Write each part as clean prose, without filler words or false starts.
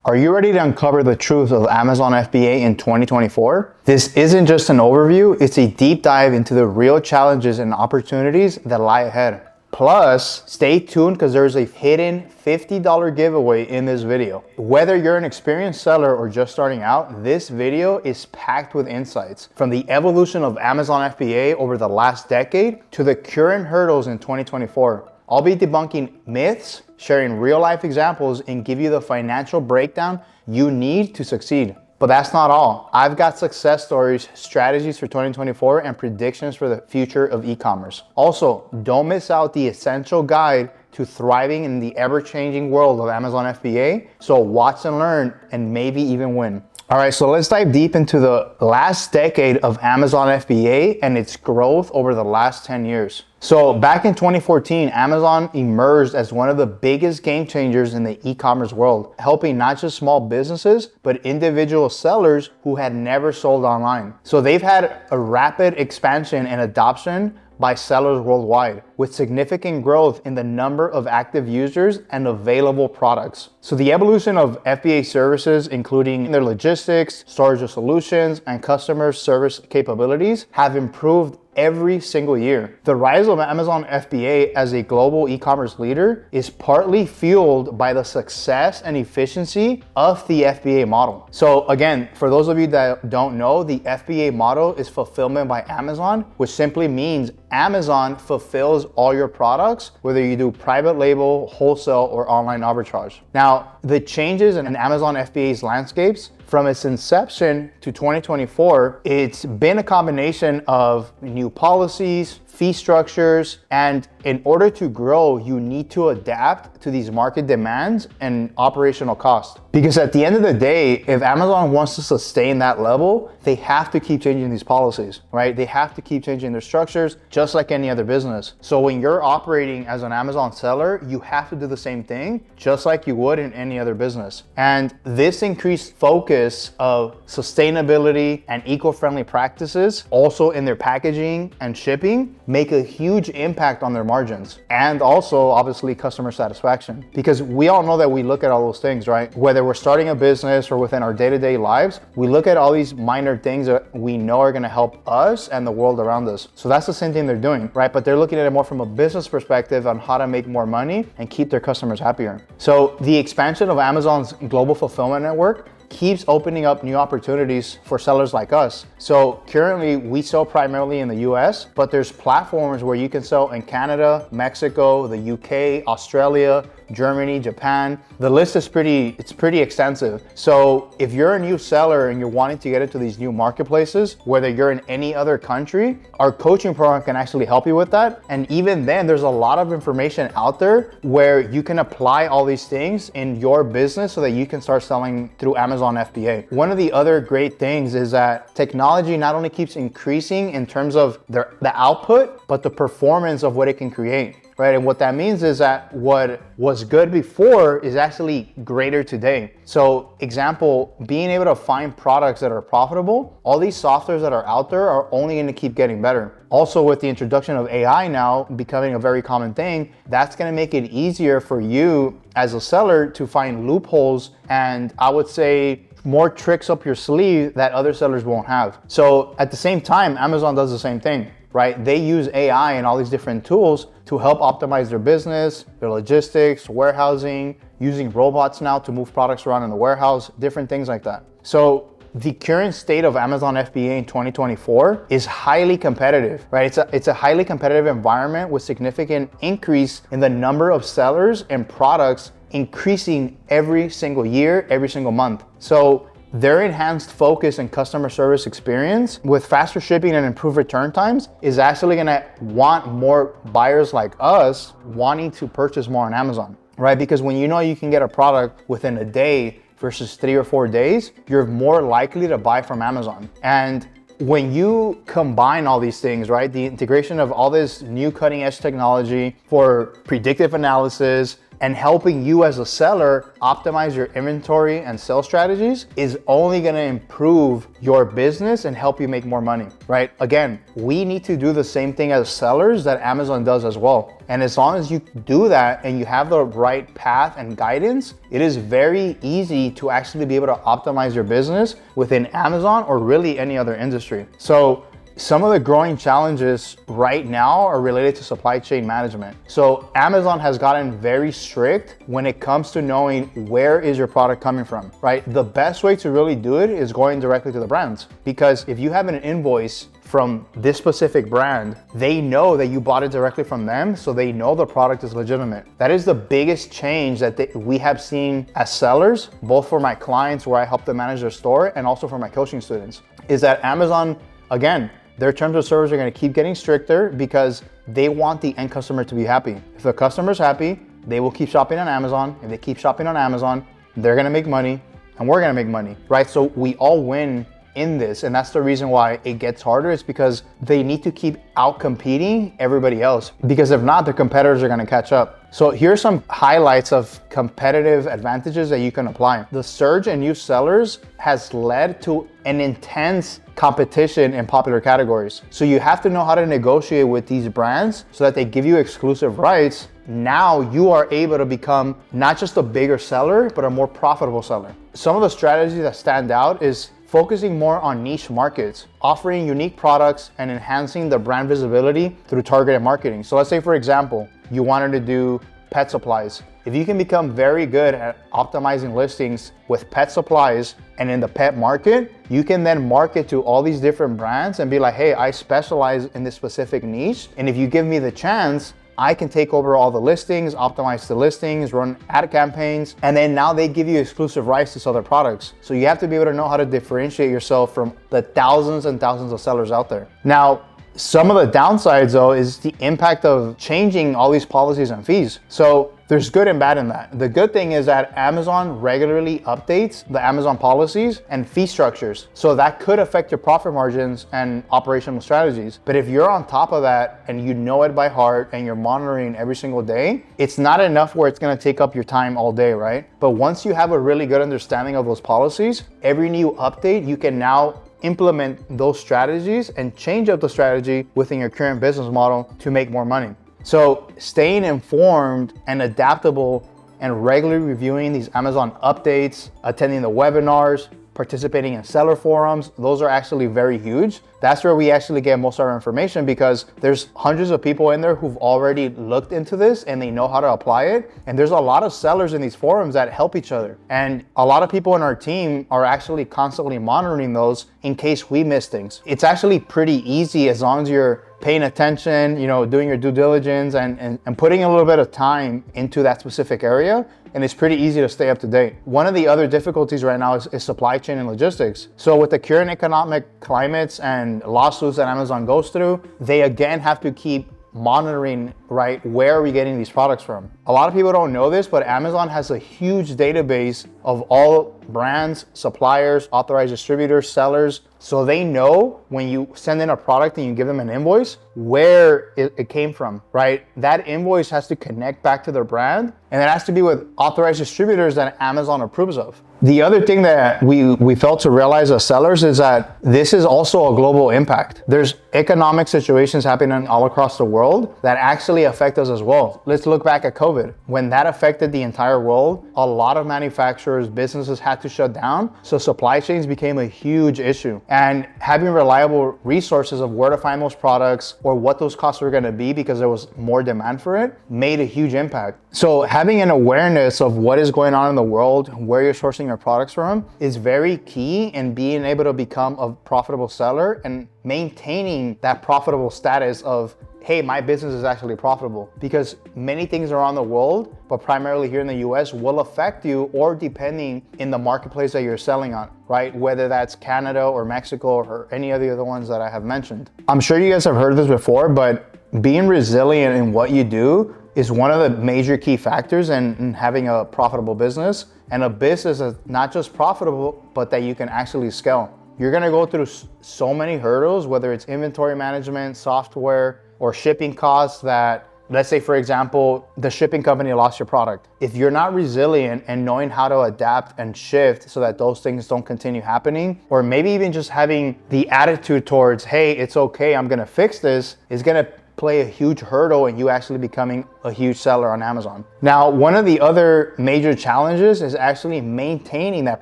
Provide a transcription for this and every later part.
Are you ready to uncover the truth of Amazon FBA in 2024? This isn't just an overview, it's a deep dive into the real challenges and opportunities that lie ahead. Plus, stay tuned because there's a hidden $50 giveaway in this video. Whether you're an experienced seller or just starting out, this video is packed with insights from the evolution of Amazon FBA over the last decade to the current hurdles in 2024. I'll be debunking myths, sharing real-life examples, and give you the financial breakdown you need to succeed. But that's not all. I've got success stories, strategies for 2024, and predictions for the future of e-commerce. Also, don't miss out the essential guide to thriving in the ever-changing world of Amazon FBA. So watch and learn, and maybe even win. All right, so let's dive deep into the last decade of Amazon FBA and its growth over the last 10 years. So back in 2014, Amazon emerged as one of the biggest game changers in the e-commerce world, helping not just small businesses, but individual sellers who had never sold online. So they've had a rapid expansion and adoption by sellers worldwide, with significant growth in the number of active users and available products. So the evolution of FBA services, including their logistics, storage solutions, and customer service capabilities, have improved every single year. The rise of Amazon FBA as a global e-commerce leader is partly fueled by the success and efficiency of the FBA model. So again, for those of you that don't know, the FBA model is fulfillment by Amazon, which simply means Amazon fulfills all your products, whether you do private label, wholesale, or online arbitrage. Now, the changes in Amazon FBA's landscapes from its inception to 2024, it's been a combination of new policies, fee structures, and in order to grow, you need to adapt to these market demands and operational costs. Because at the end of the day, if Amazon wants to sustain that level, they have to keep changing these policies, right? They have to keep changing their structures, just like any other business. So when you're operating as an Amazon seller, you have to do the same thing, just like you would in any other business. And this increased focus of sustainability and eco-friendly practices, also in their packaging and shipping, make a huge impact on their margins and also obviously customer satisfaction. Because we all know that we look at all those things, right? Whether we're starting a business or within our day-to-day lives, we look at all these minor things that we know are gonna help us and the world around us. So that's the same thing they're doing, right? But they're looking at it more from a business perspective on how to make more money and keep their customers happier. So the expansion of Amazon's global fulfillment network keeps opening up new opportunities for sellers like us. So currently we sell primarily in the US, but there's platforms where you can sell in Canada, Mexico, the UK, Australia, Germany, Japan. The list is pretty extensive. So if you're a new seller and you're wanting to get into these new marketplaces, whether you're in any other country, our coaching program can actually help you with that. And even then, there's a lot of information out there where you can apply all these things in your business so that you can start selling through Amazon FBA. One of the other great things is that technology not only keeps increasing in terms of the output, but the performance of what it can create. Right? And what that means is that what was good before is actually greater today. So example, being able to find products that are profitable, all these softwares that are out there are only going to keep getting better. Also, with the introduction of AI now becoming a very common thing, that's going to make it easier for you as a seller to find loopholes and I would say more tricks up your sleeve that other sellers won't have. So at the same time, Amazon does the same thing. Right? They use AI and all these different tools to help optimize their business, their logistics, warehousing, using robots now to move products around in the warehouse, different things like that. So the current state of Amazon FBA in 2024 is highly competitive, right? It's a highly competitive environment with significant increase in the number of sellers and products increasing every single year, every single month. So their enhanced focus and customer service experience with faster shipping and improved return times is actually gonna want more buyers like us wanting to purchase more on Amazon, right? Because when you know you can get a product within a day versus 3 or 4 days, you're more likely to buy from Amazon. And when you combine all these things, right? The integration of all this new cutting edge technology for predictive analysis, and helping you as a seller optimize your inventory and sales strategies is only gonna improve your business and help you make more money, right? Again, we need to do the same thing as sellers that Amazon does as well. And as long as you do that and you have the right path and guidance, it is very easy to actually be able to optimize your business within Amazon or really any other industry. So some of the growing challenges right now are related to supply chain management. So Amazon has gotten very strict when it comes to knowing where is your product coming from, right? The best way to really do it is going directly to the brands, because if you have an invoice from this specific brand, they know that you bought it directly from them, so they know the product is legitimate. That is the biggest change that we have seen as sellers, both for my clients where I help them manage their store and also for my coaching students, is that Amazon, again, their terms of service are gonna keep getting stricter because they want the end customer to be happy. If the customer's happy, they will keep shopping on Amazon. If they keep shopping on Amazon, they're gonna make money and we're gonna make money, right? So we all win in this, and that's the reason why it gets harder. Is because they need to keep out competing everybody else, because if not, the competitors are going to catch up. So here's some highlights of competitive advantages that you can apply. The surge in new sellers has led to an intense competition in popular categories. So you have to know how to negotiate with these brands so that they give you exclusive rights. Now you are able to become not just a bigger seller, but a more profitable seller. Some of the strategies that stand out is focusing more on niche markets, offering unique products, and enhancing the brand visibility through targeted marketing. So let's say, for example, you wanted to do pet supplies. If you can become very good at optimizing listings with pet supplies and in the pet market, you can then market to all these different brands and be like, hey, I specialize in this specific niche. And if you give me the chance, I can take over all the listings, optimize the listings, run ad campaigns, and then now they give you exclusive rights to sell their products. So you have to be able to know how to differentiate yourself from the thousands and thousands of sellers out there. Now, some of the downsides though is the impact of changing all these policies and fees. So there's good and bad in that. The good thing is that Amazon regularly updates the Amazon policies and fee structures. So that could affect your profit margins and operational strategies. But if you're on top of that and you know it by heart and you're monitoring every single day, it's not enough where it's gonna take up your time all day, right? But once you have a really good understanding of those policies, every new update, you can now implement those strategies and change up the strategy within your current business model to make more money. So staying informed and adaptable and regularly reviewing these Amazon updates, attending the webinars, participating in seller forums, those are actually very huge. That's where we actually get most of our information, because there's hundreds of people in there who've already looked into this and they know how to apply it. And there's a lot of sellers in these forums that help each other. And a lot of people in our team are actually constantly monitoring those in case we miss things. It's actually pretty easy as long as you're paying attention, doing your due diligence and putting a little bit of time into that specific area. And it's pretty easy to stay up to date. One of the other difficulties right now is supply chain and logistics. So with the current economic climates and lawsuits that Amazon goes through, they again have to keep monitoring, right, where are we getting these products from? A lot of people don't know this, but Amazon has a huge database of all brands, suppliers, authorized distributors, sellers. So they know when you send in a product and you give them an invoice, where it came from, right? That invoice has to connect back to their brand, and it has to be with authorized distributors that Amazon approves of. The other thing that we failed to realize as sellers is that this is also a global impact. There's economic situations happening all across the world that actually affect us as well. Let's look back at COVID. When that affected the entire world, a lot of manufacturers, businesses had to shut down. So supply chains became a huge issue. And having reliable resources of where to find those products or what those costs were gonna be, because there was more demand for it, made a huge impact. So having an awareness of what is going on in the world, where you're sourcing your products from, is very key in being able to become a profitable seller and maintaining that profitable status of, hey, my business is actually profitable. Because many things around the world, but primarily here in the US, will affect you, or depending in the marketplace that you're selling on, right? Whether that's Canada or Mexico or any of the other ones that I have mentioned. I'm sure you guys have heard this before, but being resilient in what you do is one of the major key factors in having a profitable business, and a business that's not just profitable, but that you can actually scale. You're gonna go through so many hurdles, whether it's inventory management, software, or shipping costs, that let's say, for example, the shipping company lost your product. If you're not resilient and knowing how to adapt and shift so that those things don't continue happening, or maybe even just having the attitude towards, hey, it's okay, I'm gonna fix this, is gonna play a huge hurdle in you actually becoming a huge seller on Amazon. Now, one of the other major challenges is actually maintaining that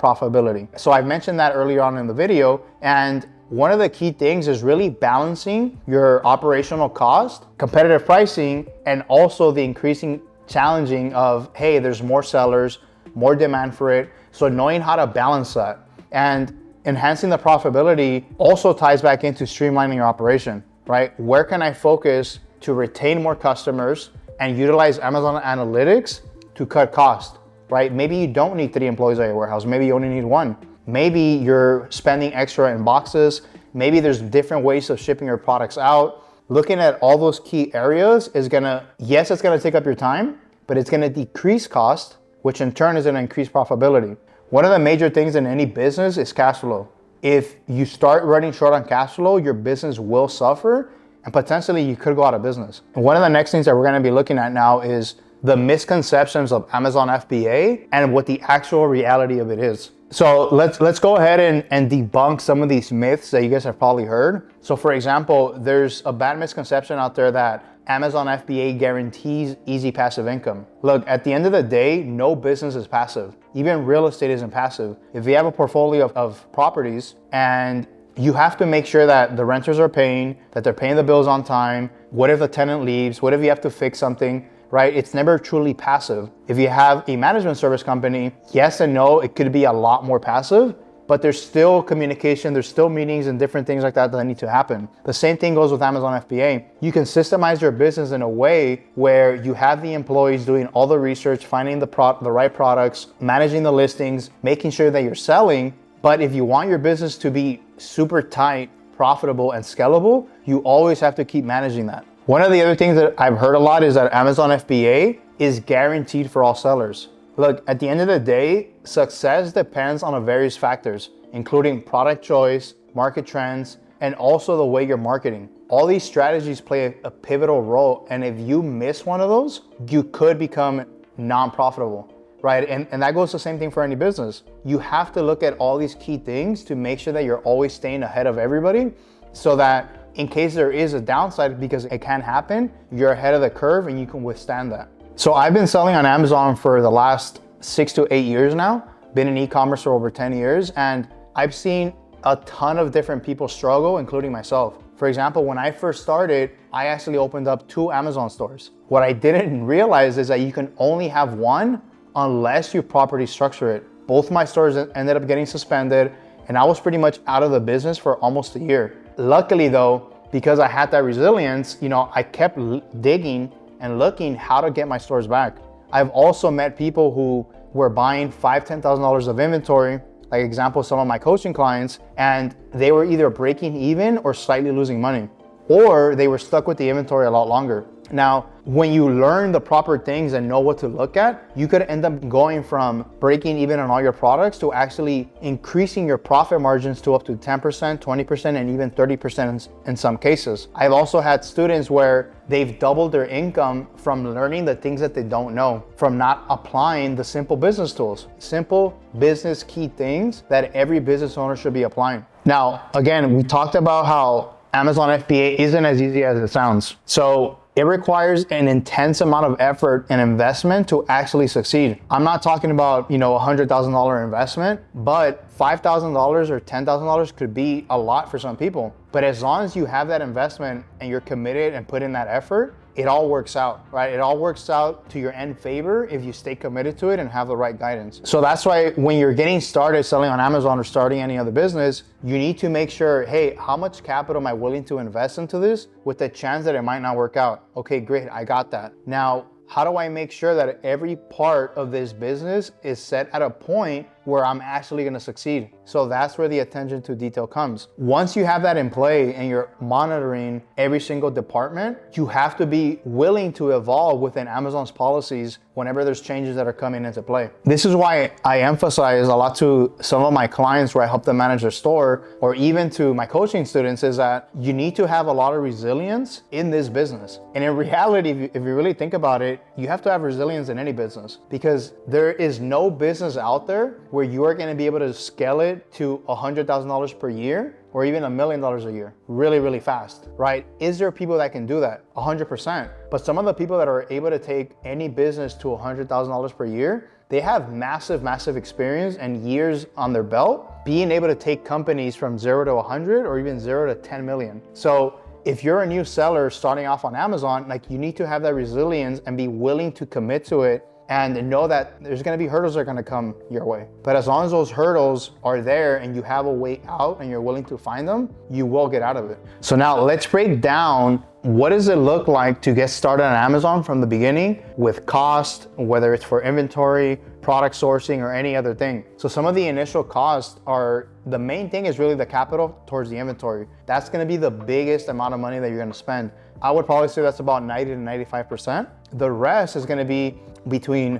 profitability. So I mentioned that earlier on in the video, and one of the key things is really balancing your operational cost, competitive pricing, and also the increasing challenging of, hey, there's more sellers, more demand for it. So knowing how to balance that and enhancing the profitability also ties back into streamlining your operation, right? Where can I focus to retain more customers and utilize Amazon Analytics to cut cost, right? Maybe you don't need 3 employees at your warehouse. Maybe you only need 1. Maybe you're spending extra in boxes. Maybe there's different ways of shipping your products out. Looking at all those key areas is gonna, yes, it's gonna take up your time, but it's gonna decrease cost, which in turn is gonna increase profitability. One of the major things in any business is cash flow. If you start running short on cash flow, your business will suffer and potentially you could go out of business. And one of the next things that we're gonna be looking at now is the misconceptions of Amazon FBA and what the actual reality of it is. So let's go ahead and debunk some of these myths that you guys have probably heard. So for example, there's a bad misconception out there that Amazon FBA guarantees easy passive income. Look, at the end of the day, no business is passive. Even real estate isn't passive. If you have a portfolio of properties and you have to make sure that the renters are paying, that they're paying the bills on time, what if the tenant leaves, what if you have to fix something, right? It's never truly passive. If you have a management service company, yes and no, it could be a lot more passive, but there's still communication, there's still meetings and different things like that need to happen. The same thing goes with Amazon FBA. You can systemize your business in a way where you have the employees doing all the research, finding the right products, managing the listings, making sure that you're selling. But if you want your business to be super tight, profitable, and scalable, you always have to keep managing that. One of the other things that I've heard a lot is that Amazon FBA is guaranteed for all sellers. Look, at the end of the day, success depends on various factors, including product choice, market trends, and also the way you're marketing. All these strategies play a pivotal role, and if you miss one of those, you could become non-profitable, right? And that goes the same thing for any business. You have to look at all these key things to make sure that you're always staying ahead of everybody so that in case there is a downside, because it can happen, you're ahead of the curve and you can withstand that. So I've been selling on Amazon for the last 6 to 8 years now, been in e-commerce for over 10 years, and I've seen a ton of different people struggle, including myself. For example, when I first started, I actually opened up 2 Amazon stores. What I didn't realize is that you can only have one unless you properly structure it. Both my stores ended up getting suspended, and I was pretty much out of the business for almost a year. Luckily though, because I had that resilience, I kept digging and looking how to get my stores back. I've also met people who were buying $5,000, $10,000 of inventory, like example, some of my coaching clients, and they were either breaking even or slightly losing money, or they were stuck with the inventory a lot longer. Now, when you learn the proper things and know what to look at, you could end up going from breaking even on all your products to actually increasing your profit margins to up to 10%, 20%, and even 30% in some cases. I've also had students where they've doubled their income from learning the things that they don't know, from not applying the simple business tools, simple business key things that every business owner should be applying. Now, again, we talked about how Amazon FBA isn't as easy as it sounds. So it requires an intense amount of effort and investment to actually succeed. I'm not talking about, $100,000 investment, but $5,000 or $10,000 could be a lot for some people. But as long as you have that investment and you're committed and put in that effort, it all works out, right? It all works out to your end favor if you stay committed to it and have the right guidance. So that's why when you're getting started selling on Amazon or starting any other business, you need to make sure, hey, how much capital am I willing to invest into this with the chance that it might not work out? Okay, great, I got that. Now, how do I make sure that every part of this business is set at a point where I'm actually gonna succeed. So that's where the attention to detail comes. Once you have that in play and you're monitoring every single department, you have to be willing to evolve within Amazon's policies whenever there's changes that are coming into play. This is why I emphasize a lot to some of my clients where I help them manage their store, or even to my coaching students, is that you need to have a lot of resilience in this business. And in reality, if you really think about it, you have to have resilience in any business, because there is no business out there where you are gonna be able to scale it to $100,000 per year or even $1 million a year really fast, right? Is there people that can do that? 100%. But some of the people that are able to take any business to $100,000 per year, they have massive experience and years on their belt being able to take companies from 0 to 100 or even 0 to 10 million. So if you're a new seller starting off on Amazon, like, you need to have that resilience and be willing to commit to it and know that there's gonna be hurdles that are gonna come your way. But as long as those hurdles are there and you have a way out and you're willing to find them, you will get out of it. So now let's break down, what does it look like to get started on Amazon from the beginning with cost, whether it's for inventory, product sourcing, or any other thing. So some of the initial costs are, the main thing is really the capital towards the inventory. That's gonna be the biggest amount of money that you're gonna spend. I would probably say that's about 90 to 95%. The rest is gonna be between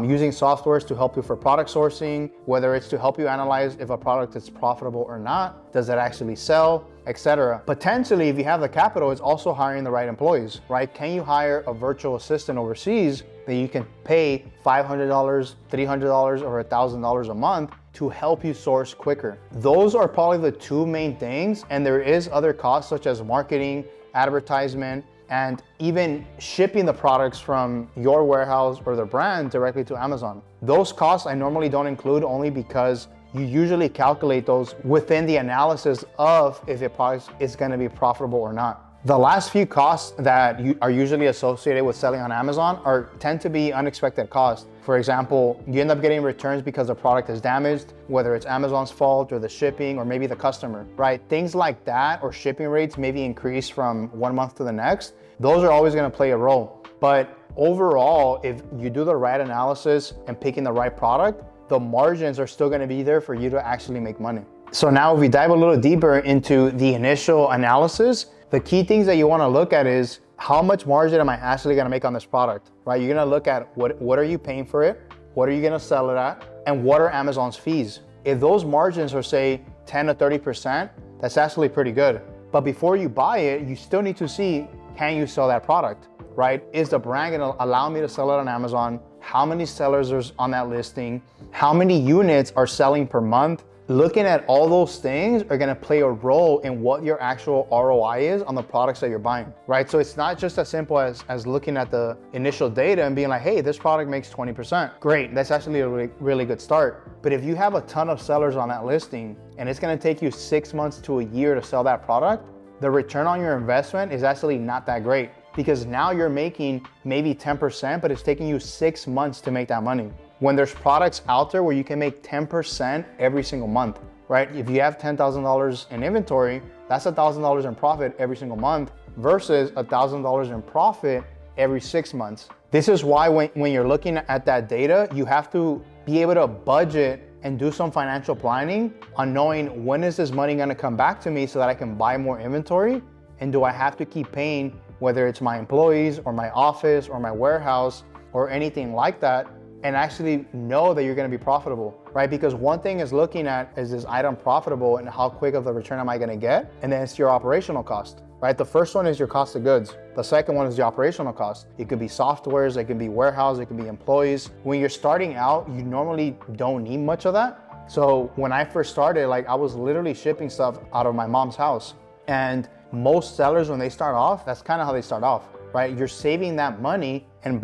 using softwares to help you for product sourcing, whether it's to help you analyze if a product is profitable or not, does it actually sell, etc. Potentially, if you have the capital, it's also hiring the right employees, right? Can you hire a virtual assistant overseas that you can pay $500, $300, or $1,000 a month to help you source quicker? Those are probably the two main things, and there is other costs such as marketing, advertisement, and even shipping the products from your warehouse or the brand directly to Amazon. Those costs I normally don't include, only because you usually calculate those within the analysis of if a product is gonna be profitable or not. The last few costs that are usually associated with selling on Amazon tend to be unexpected costs. For example, you end up getting returns because the product is damaged, whether it's Amazon's fault or the shipping or maybe the customer, right? Things like that, or shipping rates maybe increase from one month to the next. Those are always gonna play a role. But overall, if you do the right analysis and picking the right product, the margins are still gonna be there for you to actually make money. So now if we dive a little deeper into the initial analysis, the key things that you wanna look at is, how much margin am I actually gonna make on this product, right? You're gonna look at what are you paying for it, what are you gonna sell it at, and what are Amazon's fees? If those margins are, say, 10 to 30%, that's actually pretty good. But before you buy it, you still need to see, can you sell that product, right? Is the brand gonna allow me to sell it on Amazon? How many sellers are on that listing? How many units are selling per month? Looking at all those things are gonna play a role in what your actual ROI is on the products that you're buying, right? So it's not just as simple as looking at the initial data and being like, hey, this product makes 20%. Great, that's actually a really good start. But if you have a ton of sellers on that listing and it's gonna take you 6 months to a year to sell that product, the return on your investment is actually not that great, because now you're making maybe 10%, but it's taking you 6 months to make that money. When there's products out there where you can make 10% every single month, right? If you have $10,000 in inventory, that's $1,000 in profit every single month versus $1,000 in profit every 6 months. This is why when you're looking at that data, you have to be able to budget and do some financial planning on knowing, when is this money gonna come back to me so that I can buy more inventory? And do I have to keep paying, whether it's my employees or my office or my warehouse or anything like that, and actually know that you're gonna be profitable, right? Because one thing is looking at, is this item profitable and how quick of a return am I gonna get? And then it's your operational cost, right? The first one is your cost of goods. The second one is the operational cost. It could be softwares, it could be warehouse, it could be employees. When you're starting out, you normally don't need much of that. So when I first started, like, I was literally shipping stuff out of my mom's house. And most sellers, when they start off, that's kind of how they start off, right? You're saving that money and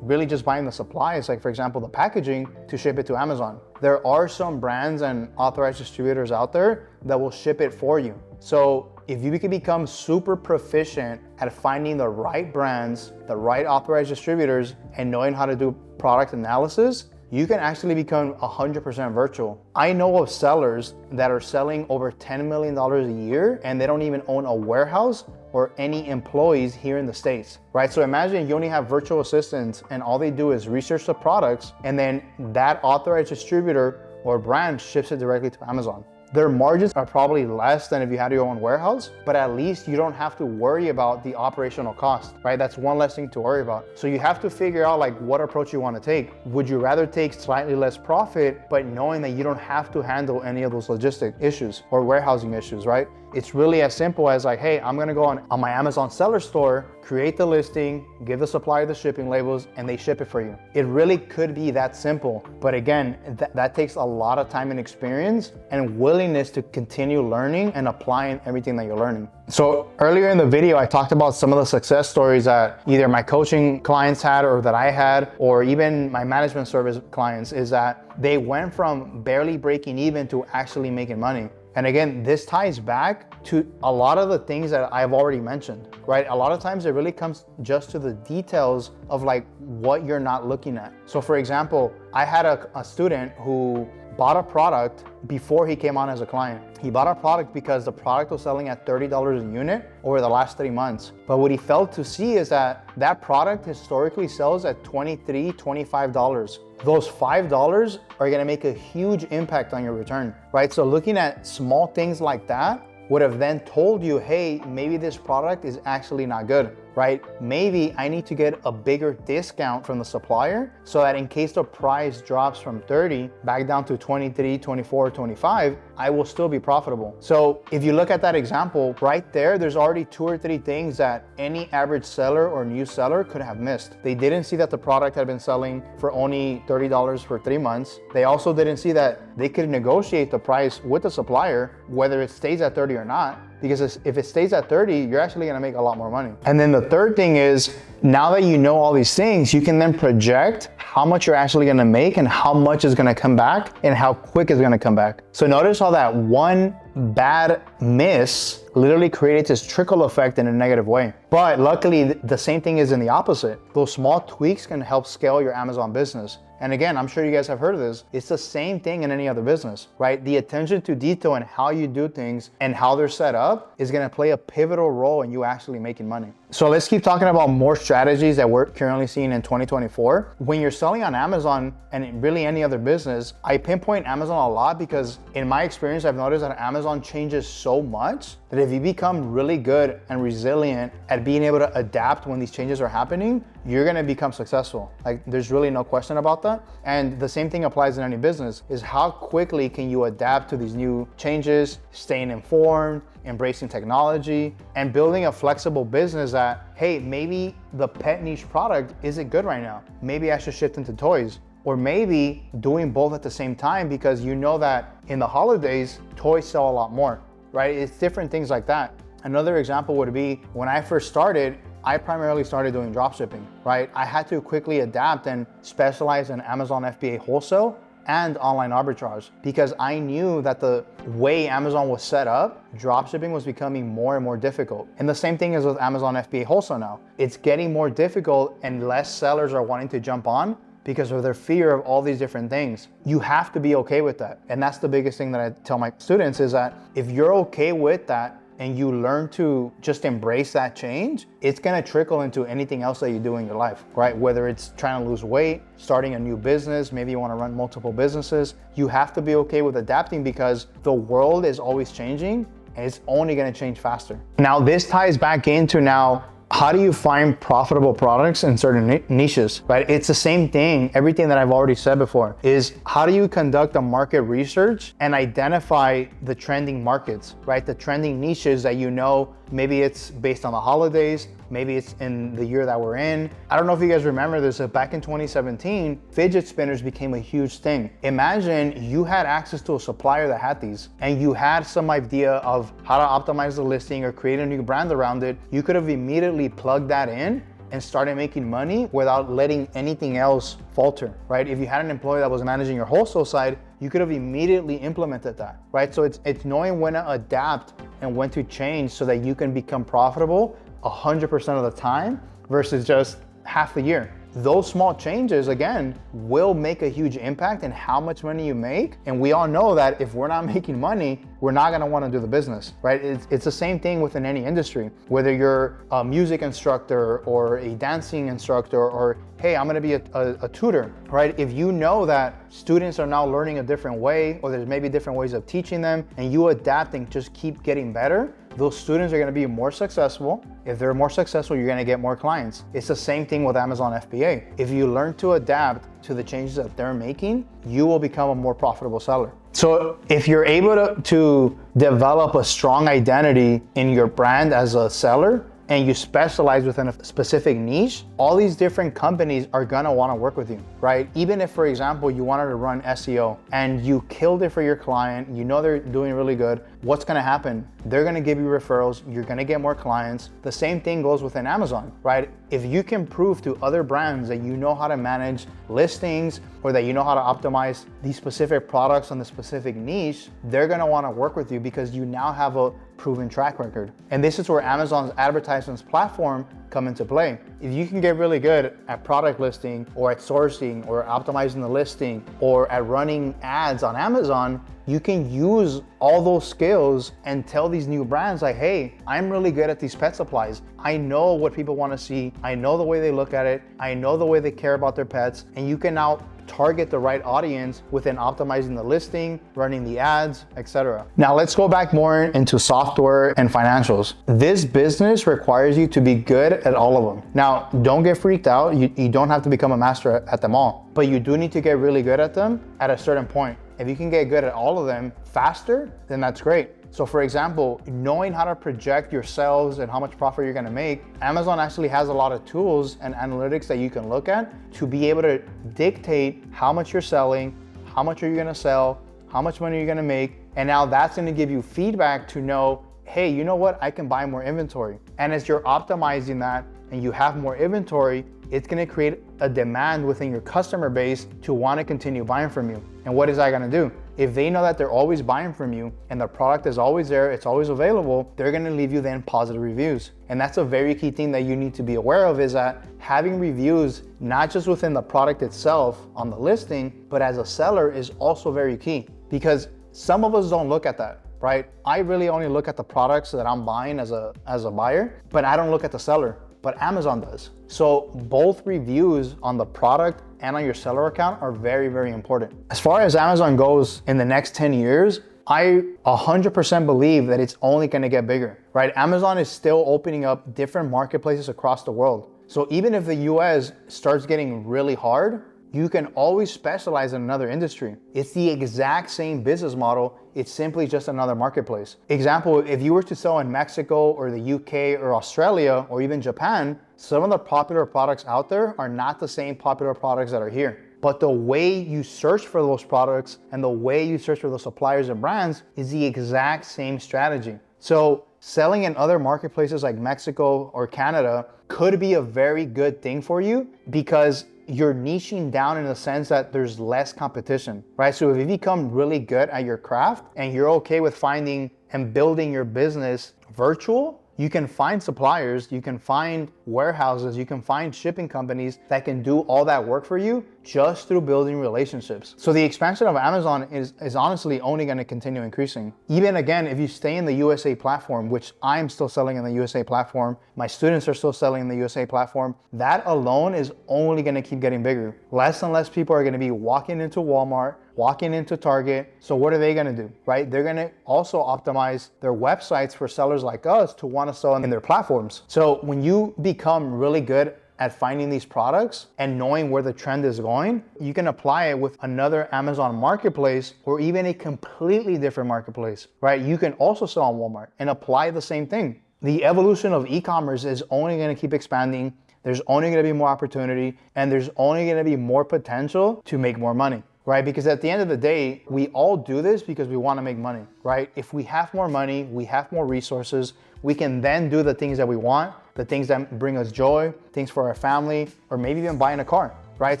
really just buying the supplies, like for example, the packaging, to ship it to Amazon. There are some brands and authorized distributors out there that will ship it for you. So if you can become super proficient at finding the right brands, the right authorized distributors, and knowing how to do product analysis, you can actually become 100% virtual. I know of sellers that are selling over $10 million a year and they don't even own a warehouse or any employees here in the States, right? So imagine you only have virtual assistants and all they do is research the products, and then that authorized distributor or brand ships it directly to Amazon. Their margins are probably less than if you had your own warehouse, but at least you don't have to worry about the operational cost, right? That's one less thing to worry about. So you have to figure out like what approach you want to take. Would you rather take slightly less profit, but knowing that you don't have to handle any of those logistic issues or warehousing issues, right? It's really as simple as like, hey, I'm gonna go on my Amazon seller store, create the listing, give the supplier the shipping labels, and they ship it for you. It really could be that simple. But again, that takes a lot of time and experience and willingness to continue learning and applying everything that you're learning. So earlier in the video, I talked about some of the success stories that either my coaching clients had or that I had, or even my management service clients, is that they went from barely breaking even to actually making money. And again, this ties back to a lot of the things that I've already mentioned, right? A lot of times it really comes just to the details of like what you're not looking at. So for example, I had a student who bought a product before he came on as a client. He bought a product because the product was selling at $30 a unit over the last 3 months. But what he failed to see is that that product historically sells at $23, $25. Those $5 are gonna make a huge impact on your return, right? So looking at small things like that would have then told you, hey, maybe this product is actually not good, right? Maybe I need to get a bigger discount from the supplier so that in case the price drops from 30 back down to 23, 24, 25, I will still be profitable. So if you look at that example right there, there's already 2 or 3 things that any average seller or new seller could have missed. They didn't see that the product had been selling for only $30 for 3 months. They also didn't see that they could negotiate the price with the supplier, whether it stays at 30 or not. Because if it stays at 30, you're actually gonna make a lot more money. And then the third thing is, now that you know all these things, you can then project how much you're actually gonna make and how much is gonna come back and how quick it's gonna come back. So notice how that one bad miss literally creates this trickle effect in a negative way. But luckily, the same thing is in the opposite. Those small tweaks can help scale your Amazon business. And again, I'm sure you guys have heard of this. It's the same thing in any other business, right? The attention to detail and how you do things and how they're set up is gonna play a pivotal role in you actually making money. So let's keep talking about more strategies that we're currently seeing in 2024. When you're selling on Amazon and really any other business, I pinpoint Amazon a lot because in my experience, I've noticed that Amazon changes so much that if you become really good and resilient at being able to adapt when these changes are happening, you're gonna become successful. Like there's really no question about that. And the same thing applies in any business, is how quickly can you adapt to these new changes, staying informed, embracing technology, and building a flexible business that, hey, maybe the pet niche product isn't good right now. Maybe I should shift into toys. Or maybe doing both at the same time because you know that in the holidays, toys sell a lot more, right? It's different things like that. Another example would be when I first started, I primarily started doing dropshipping, right? I had to quickly adapt and specialize in Amazon FBA wholesale and online arbitrage because I knew that the way Amazon was set up, dropshipping was becoming more and more difficult. And the same thing is with Amazon FBA wholesale now. It's getting more difficult and less sellers are wanting to jump on because of their fear of all these different things. You have to be okay with that. And that's the biggest thing that I tell my students is that if you're okay with that and you learn to just embrace that change, it's gonna trickle into anything else that you do in your life, right? Whether it's trying to lose weight, starting a new business, maybe you wanna run multiple businesses, you have to be okay with adapting because the world is always changing and it's only gonna change faster. Now, this ties back into now, how do you find profitable products in certain niches, right? It's the same thing. Everything that I've already said before is how do you conduct a market research and identify the trending markets, right? The trending niches that you know, maybe it's based on the holidays, maybe it's in the year that we're in. I don't know if you guys remember this, but back in 2017, fidget spinners became a huge thing. Imagine you had access to a supplier that had these and you had some idea of how to optimize the listing or create a new brand around it. You could have immediately plugged that in and started making money without letting anything else falter, right? If you had an employee that was managing your wholesale side, you could have immediately implemented that, right? So it's knowing when to adapt and when to change so that you can become profitable 100% of the time versus just half the year. Those small changes, again, will make a huge impact in how much money you make. And we all know that if we're not making money, we're not gonna wanna do the business, right? It's the same thing within any industry, whether you're a music instructor or a dancing instructor, or hey, I'm gonna be a tutor, right? If you know that students are now learning a different way, or there's maybe different ways of teaching them, and you adapt and just keep getting better, those students are gonna be more successful. If they're more successful, you're gonna get more clients. It's the same thing with Amazon FBA. If you learn to adapt to the changes that they're making, you will become a more profitable seller. So if you're able to develop a strong identity in your brand as a seller, and you specialize within a specific niche, all these different companies are gonna wanna work with you, right? Even if, for example, you wanted to run SEO and you killed it for your client, you know they're doing really good, what's gonna happen? They're gonna give you referrals, you're gonna get more clients. The same thing goes within Amazon, right? If you can prove to other brands that you know how to manage listings, or that you know how to optimize these specific products on the specific niche, they're gonna wanna work with you because you now have a proven track record. And this is where Amazon's advertisements platform come into play. If you can get really good at product listing, or at sourcing, or optimizing the listing, or at running ads on Amazon, you can use all those skills and tell these new brands like, hey, I'm really good at these pet supplies. I know what people wanna see. I know the way they look at it. I know the way they care about their pets. And you can now target the right audience within optimizing the listing, running the ads, etc. Now let's go back more into software and financials. This business requires you to be good at all of them. Now, don't get freaked out. You don't have to become a master at them all, but you do need to get really good at them at a certain point. If you can get good at all of them faster, then that's great. So for example, knowing how to project your sales and how much profit you're gonna make, Amazon actually has a lot of tools and analytics that you can look at to be able to dictate how much you're selling, how much are you gonna sell, how much money you're gonna make, and now that's gonna give you feedback to know, hey, you know what, I can buy more inventory. And as you're optimizing that and you have more inventory, it's gonna create a demand within your customer base to wanna continue buying from you. And what is that gonna do? If they know that they're always buying from you and the product is always there, it's always available, they're gonna leave you then positive reviews. And that's a very key thing that you need to be aware of, is that having reviews, not just within the product itself on the listing, but as a seller is also very key, because some of us don't look at that, right? I really only look at the products that I'm buying as a buyer, but I don't look at the seller, but Amazon does. So both reviews on the product and on your seller account are very, very important. As far as Amazon goes in the next 10 years, I 100% believe that it's only gonna get bigger, right? Amazon is still opening up different marketplaces across the world. So even if the US starts getting really hard, you can always specialize in another industry. It's the exact same business model. It's simply just another marketplace. Example, if you were to sell in Mexico or the UK or Australia or even Japan, some of the popular products out there are not the same popular products that are here. But the way you search for those products and the way you search for those suppliers and brands is the exact same strategy. So selling in other marketplaces like Mexico or Canada could be a very good thing for you, because you're niching down in the sense that there's less competition, right? So if you become really good at your craft and you're okay with finding and building your business virtual, you can find suppliers, you can find warehouses, you can find shipping companies that can do all that work for you just through building relationships. So the expansion of Amazon is honestly only gonna continue increasing. Even again, if you stay in the USA platform, which I'm still selling in the USA platform, my students are still selling in the USA platform, that alone is only gonna keep getting bigger. Less and less people are gonna be walking into Walmart, walking into Target. So what are they gonna do, right? They're gonna also optimize their websites for sellers like us to wanna sell in their platforms. So when you become really good at finding these products and knowing where the trend is going, you can apply it with another Amazon marketplace or even a completely different marketplace, right? You can also sell on Walmart and apply the same thing. The evolution of e-commerce is only gonna keep expanding. There's only gonna be more opportunity, and there's only gonna be more potential to make more money, right? Because at the end of the day, we all do this because we wanna make money, right? If we have more money, we have more resources, we can then do the things that we want, the things that bring us joy, things for our family, or maybe even buying a car, right?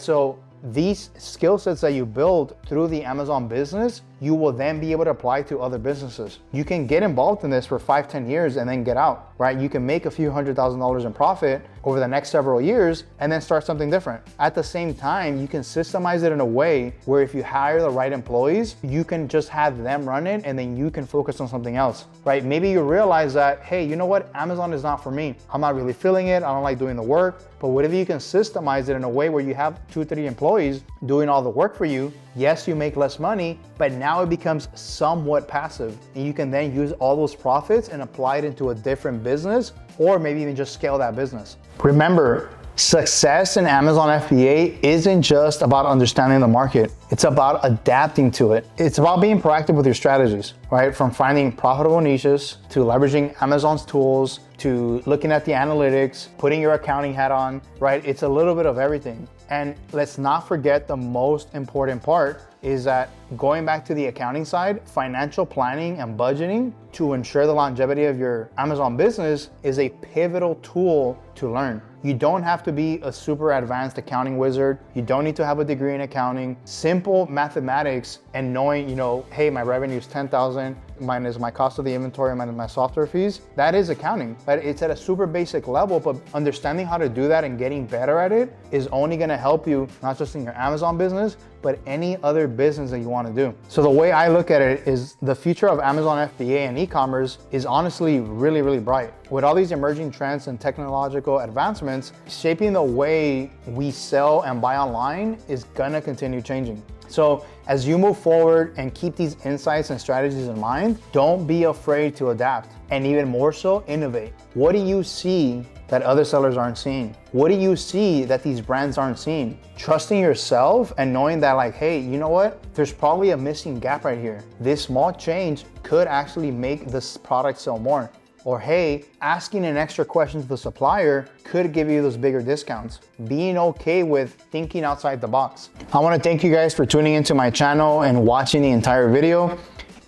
So these skill sets that you build through the Amazon business, you will then be able to apply to other businesses. You can get involved in this for 5-10 years and then get out, right? You can make a few $100,000 in profit over the next several years and then start something different. At the same time, you can systemize it in a way where if you hire the right employees, you can just have them run it and then you can focus on something else, right? Maybe you realize that, hey, you know what? Amazon is not for me. I'm not really feeling it. I don't like doing the work. But what if you can systemize it in a way where you have 2-3 employees doing all the work for you? Yes, you make less money, but now it becomes somewhat passive. And you can then use all those profits and apply it into a different business, or maybe even just scale that business. Remember, success in Amazon FBA isn't just about understanding the market. It's about adapting to it. It's about being proactive with your strategies, right? From finding profitable niches to leveraging Amazon's tools to looking at the analytics, putting your accounting hat on, right? It's a little bit of everything. And let's not forget the most important part is that going back to the accounting side, financial planning and budgeting to ensure the longevity of your Amazon business is a pivotal tool to learn. You don't have to be a super advanced accounting wizard. You don't need to have a degree in accounting. Simple mathematics and knowing, hey, my revenue is 10,000 minus my cost of the inventory minus my software fees. That is accounting, but it's at a super basic level, but understanding how to do that and getting better at it is only gonna help you, not just in your Amazon business, but any other business that you want to do. So the way I look at it is the future of Amazon FBA and e-commerce is honestly really, really bright. With all these emerging trends and technological advancements, shaping the way we sell and buy online is gonna continue changing. So as you move forward and keep these insights and strategies in mind, don't be afraid to adapt, and even more so, innovate. What do you see that other sellers aren't seeing? What do you see that these brands aren't seeing? Trusting yourself and knowing that like, hey, you know what? There's probably a missing gap right here. This small change could actually make this product sell more. Or hey, asking an extra question to the supplier could give you those bigger discounts. Being okay with thinking outside the box. I wanna thank you guys for tuning into my channel and watching the entire video.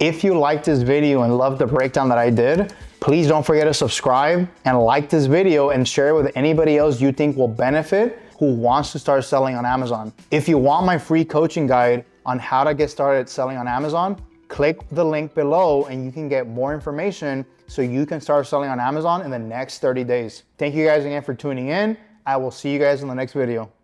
If you liked this video and loved the breakdown that I did, please don't forget to subscribe and like this video and share it with anybody else you think will benefit who wants to start selling on Amazon. If you want my free coaching guide on how to get started selling on Amazon, click the link below and you can get more information so you can start selling on Amazon in the next 30 days. Thank you guys again for tuning in. I will see you guys in the next video.